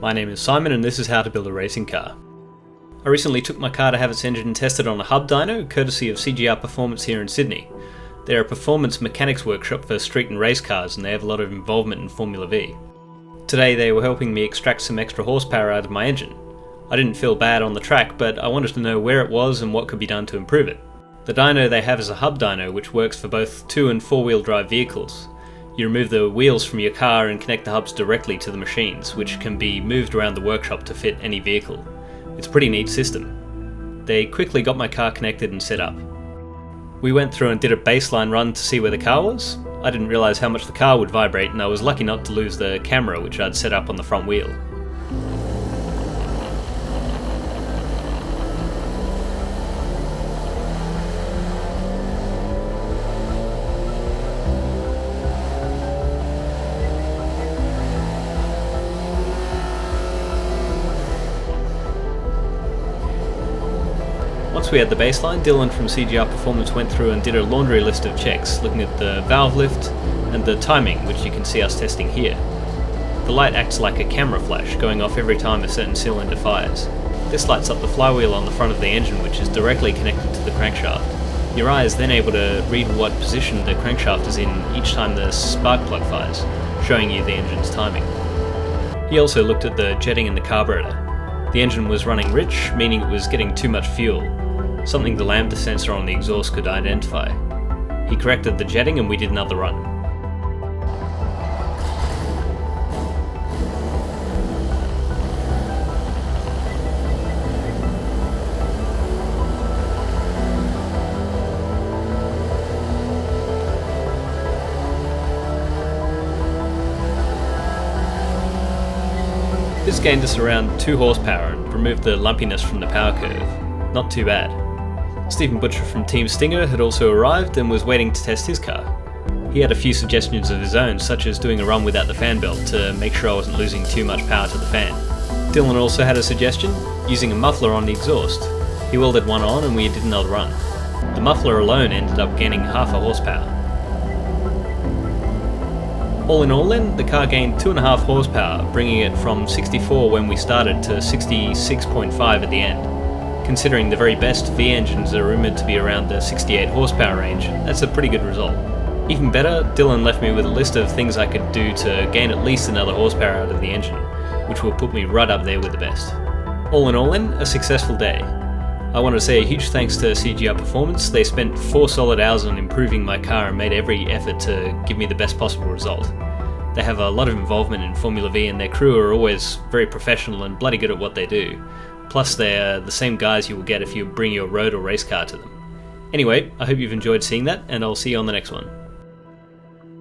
My name is Simon and this is how to build a racing car. I recently took my car to have its engine tested on a hub dyno, courtesy of CGR Performance here in Sydney. They're a performance mechanics workshop for street and race cars and they have a lot of involvement in Formula V. Today they were helping me extract some extra horsepower out of my engine. I didn't feel bad on the track, but I wanted to know where it was and what could be done to improve it. The dyno they have is a hub dyno which works for both 2- and 4-wheel drive vehicles. You remove the wheels from your car and connect the hubs directly to the machines, which can be moved around the workshop to fit any vehicle. It's a pretty neat system. They quickly got my car connected and set up. We went through and did a baseline run to see where the car was. I didn't realise how much the car would vibrate and I was lucky not to lose the camera which I'd set up on the front wheel. Once we had the baseline, Dylan from CGR Performance went through and did a laundry list of checks, looking at the valve lift and the timing, which you can see us testing here. The light acts like a camera flash, going off every time a certain cylinder fires. This lights up the flywheel on the front of the engine, which is directly connected to the crankshaft. Your eye is then able to read what position the crankshaft is in each time the spark plug fires, showing you the engine's timing. He also looked at the jetting in the carburetor. The engine was running rich, meaning it was getting too much fuel, something the lambda sensor on the exhaust could identify. He corrected the jetting and we did another run. This gained us around 2 horsepower and removed the lumpiness from the power curve. Not too bad. Stephen Butcher from Team Stinger had also arrived and was waiting to test his car. He had a few suggestions of his own, such as doing a run without the fan belt to make sure I wasn't losing too much power to the fan. Dylan also had a suggestion, using a muffler on the exhaust. He welded one on and we did another run. The muffler alone ended up gaining half a horsepower. All in all then, the car gained 2.5 horsepower, bringing it from 64 when we started to 66.5 at the end. Considering the very best V engines are rumoured to be around the 68 horsepower range, that's a pretty good result. Even better, Dylan left me with a list of things I could do to gain at least another horsepower out of the engine, which will put me right up there with the best. All in all then, a successful day. I want to say a huge thanks to CGR Performance. They spent 4 solid hours on improving my car and made every effort to give me the best possible result. They have a lot of involvement in Formula V and their crew are always very professional and bloody good at what they do. Plus they're the same guys you will get if you bring your road or race car to them. Anyway, I hope you've enjoyed seeing that and I'll see you on the next one.